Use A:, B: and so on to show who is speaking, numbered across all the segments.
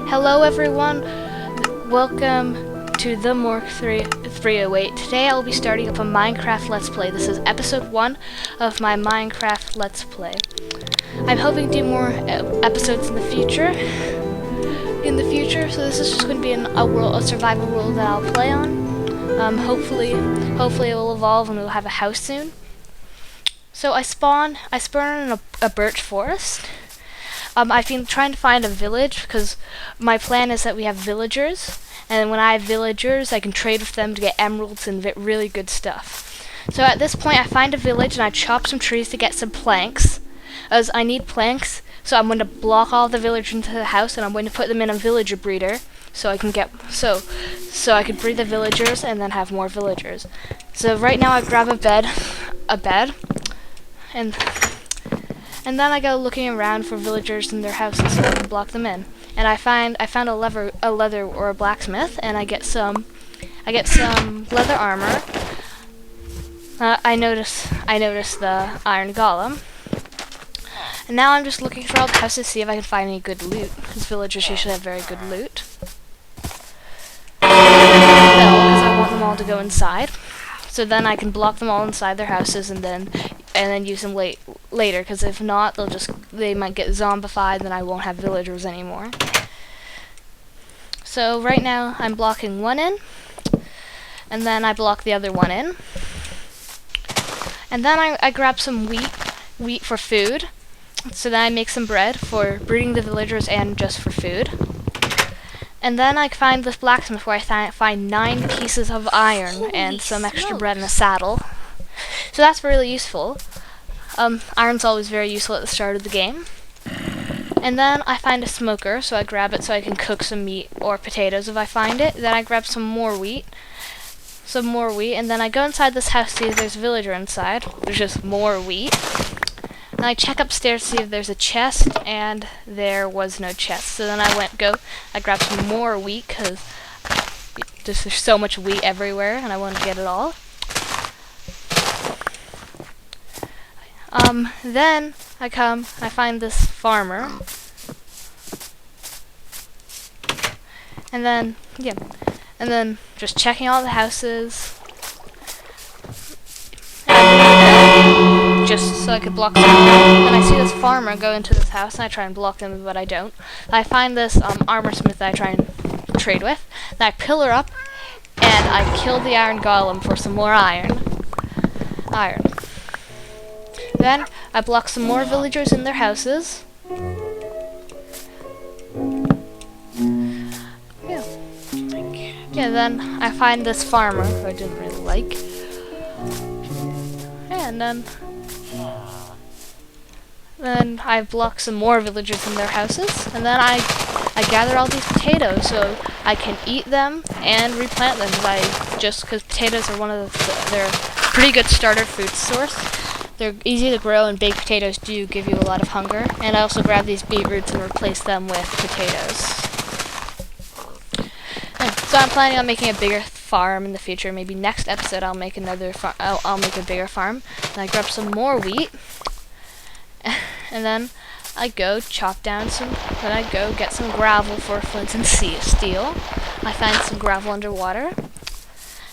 A: Hello everyone, welcome to the Mork 308. Today I'll be starting up a Minecraft Let's Play. This is episode 1 of my Minecraft Let's Play. I'm hoping to do more episodes in the future, so this is just going to be a survival world that I'll play on. Hopefully it will evolve and we'll have a house soon. So I spawn in a birch forest. I've been trying to find a village because my plan is that we have villagers, and when I have villagers, I can trade with them to get emeralds and really good stuff. So at this point, I find a village and I chop some trees to get some planks, as I need planks. So I'm going to block all the villagers into the house, and I'm going to put them in a villager breeder, so I can get so I could breed the villagers and then have more villagers. So right now I grab a bed, and then I go looking around for villagers in their houses so I can block them in. And I found a leather or a blacksmith, and I get some leather armor. I notice the iron golem. And now I'm just looking for all the houses to see if I can find any good loot, because villagers usually have very good loot. Because I want them all to go inside. So then I can block them all inside their houses and then use them later, because if not, they might get zombified, then I won't have villagers anymore. So right now I'm blocking one in, and then I block the other one in, and then I grab some wheat for food. So then I make some bread for breeding the villagers and just for food. And then I find this blacksmith where I find 9 pieces of iron and some extra bread and a saddle. So that's really useful. Iron's always very useful at the start of the game. And then I find a smoker, so I grab it so I can cook some meat or potatoes if I find it. Then I grab some more wheat, and then I go inside this house to see if there's a villager inside. There's just more wheat. And I check upstairs to see if there's a chest, and there was no chest. So then I grabbed some more wheat, because there's so much wheat everywhere, and I want to get it all. Then I find this farmer. And then just checking all the houses. Just so I could block them. And I see this farmer go into this house, and I try and block them, but I don't. I find this armor smith that I try and trade with. Then I pillar up, and I kill the iron golem for some more iron. Then I block some more villagers in their houses. Yeah, then I find this farmer who I didn't really like. And then I block some more villagers in their houses, and then I gather all these potatoes so I can eat them and replant them, because potatoes are they're pretty good starter food source. They're easy to grow, and baked potatoes do give you a lot of hunger. And I also grab these beetroots and replace them with potatoes. So I'm planning on making a bigger farm in the future. Maybe next episode I'll make another I'll make a bigger farm. And I grab some more wheat, and then I go Then I go get some gravel for flint and steel. I find some gravel underwater.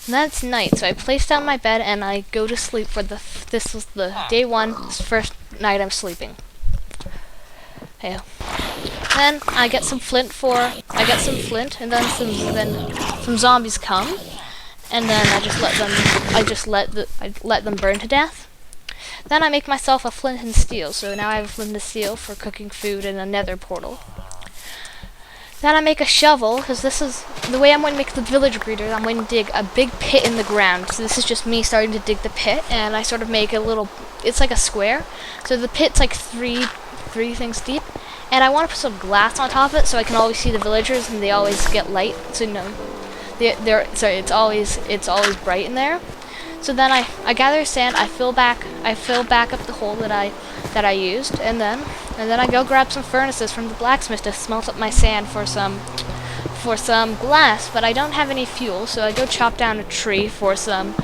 A: And then it's night, so I place down my bed and I go to sleep for this was the day 1, first night I'm sleeping. Hey. Then I get some flint and then some zombies come, and then I let them burn to death. Then I make myself a flint and steel, so now I have a flint and steel for cooking food in a nether portal. Then I make a shovel, because this is the way I'm going to make the villager breeder. I'm going to dig a big pit in the ground. So this is just me starting to dig the pit, and I sort of make it's like a square. So the pit's like three things deep, and I want to put some glass on top of it so I can always see the villagers and they always get light. So it's always bright in there. So then I gather sand, I fill back up the hole that I used, and then I go grab some furnaces from the blacksmith to smelt up my sand for some glass, but I don't have any fuel, so I go chop down a tree for some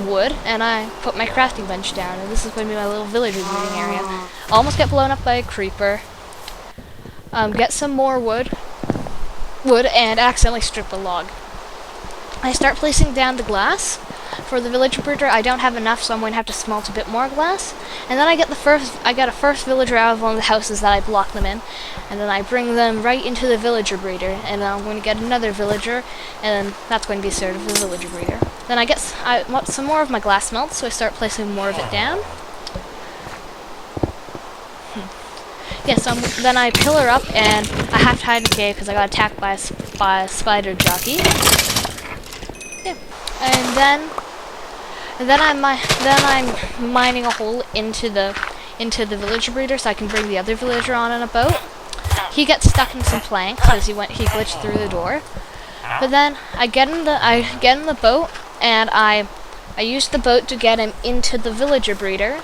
A: wood, and I put my crafting bench down, and this is going to be my little villager meeting area. Almost get blown up by a creeper. Get some more wood, wood and accidentally strip a log. I start placing down the glass. For the villager breeder, I don't have enough, so I'm going to have to smelt a bit more glass. And then I get a first villager out of one of the houses that I blocked them in, and then I bring them right into the villager breeder, and then I'm going to get another villager, and then that's going to be sort of the villager breeder. Then I want some more of my glass smelt, so I start placing more of it down. Yeah, so then I pillar up, and I have to hide in the cave because I got attacked by a spider jockey. Yeah, and then I'm mining a hole into the villager breeder so I can bring the other villager on a boat. He gets stuck in some planks because he glitched through the door. But then I get in the boat, and I use the boat to get him into the villager breeder,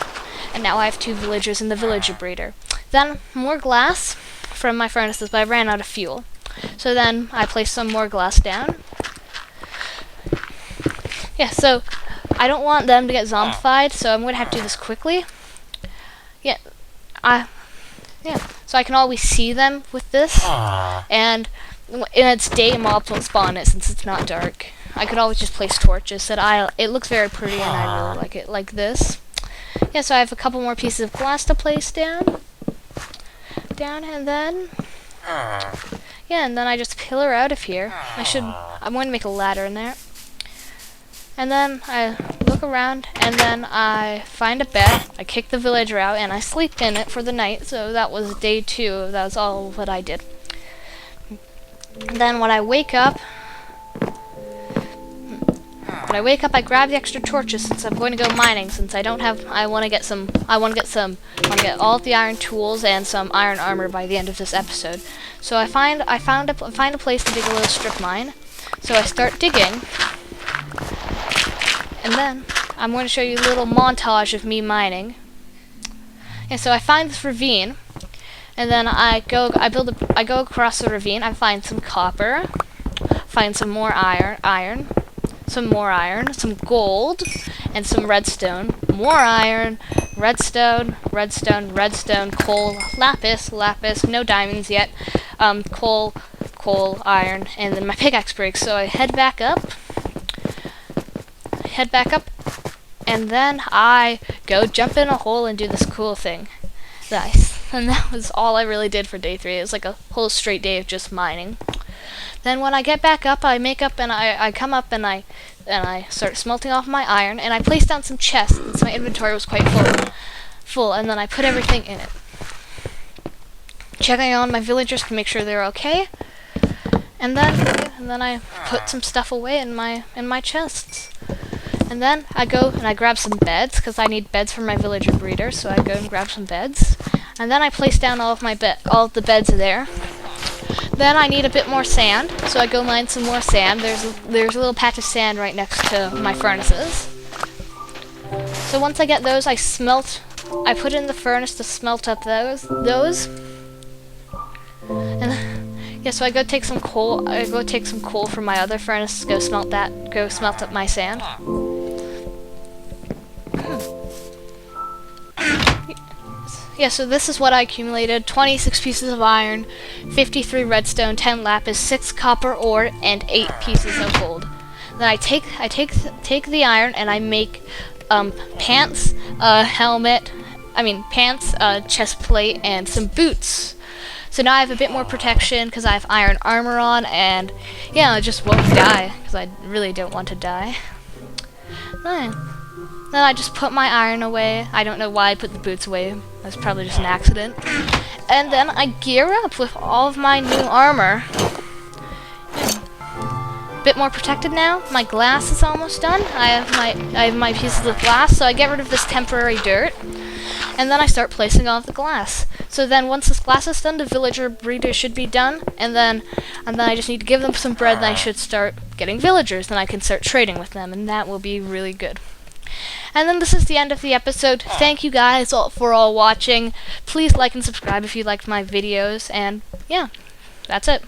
A: and now I have 2 villagers in the villager breeder. Then more glass from my furnaces, but I ran out of fuel. So then I place some more glass down. Yeah, so I don't want them to get zombified, so I'm going to have to do this quickly. Yeah, so I can always see them with this, and it's day, mobs won't spawn it since it's not dark. I could always just place torches. It looks very pretty, and I really like it like this. Yeah, so I have a couple more pieces of glass to place down, and then and then I just pillar out of here. I'm going to make a ladder in there. And then I look around, and then I find a bed, I kick the villager out, and I sleep in it for the night. So that was day 2, that was all what I did. And then when I wake up, I grab the extra torches since I'm going to go mining, since I want to get all of the iron tools and some iron armor by the end of this episode. So I find a place to dig a little strip mine. So I start digging. And then I'm going to show you a little montage of me mining. And so I find this ravine, and then I go across the ravine. I find some copper, find some more iron, some gold, and some redstone. More iron, redstone, coal, lapis, no diamonds yet. Coal, iron, and then my pickaxe breaks. So I head back up, and then I go jump in a hole and do this cool thing. Nice. And that was all I really did for day 3. It was like a whole straight day of just mining. Then when I get back up, I come up and I start smelting off my iron, and I place down some chests since my inventory was quite full, and then I put everything in it. Checking on my villagers to make sure they're okay. And then I put some stuff away in my chests. And then I go and I grab some beds, because I need beds for my villager breeder, so I go and grab some beds. And then I place down all of the beds there. Then I need a bit more sand, so I go mine some more sand. There's a little patch of sand right next to my furnaces. So once I get those, I put in the furnace to smelt up those. And yeah, so I go take some coal. I go take some coal from my other furnace. Go smelt up my sand. Yeah, so this is what I accumulated: 26 pieces of iron, 53 redstone, 10 lapis, 6 copper ore, and 8 pieces of gold. Then I take the iron and I make pants, chest plate, and some boots. So now I have a bit more protection because I have iron armor on, and yeah, I just won't die because I really don't want to die. Then I just put my iron away. I don't know why I put the boots away. That's probably just an accident. And then I gear up with all of my new armor. Yeah. Bit more protected now. My glass is almost done. I have my pieces of glass, so I get rid of this temporary dirt. And then I start placing all of the glass. So then once this glass is done, the villager breeder should be done. And then I just need to give them some bread, and I should start getting villagers. Then I can start trading with them, and that will be really good. And then this is the end of the episode. Thank you guys for all watching. Please like and subscribe if you liked my videos. And yeah, that's it.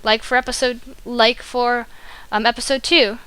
A: Like for episode 2.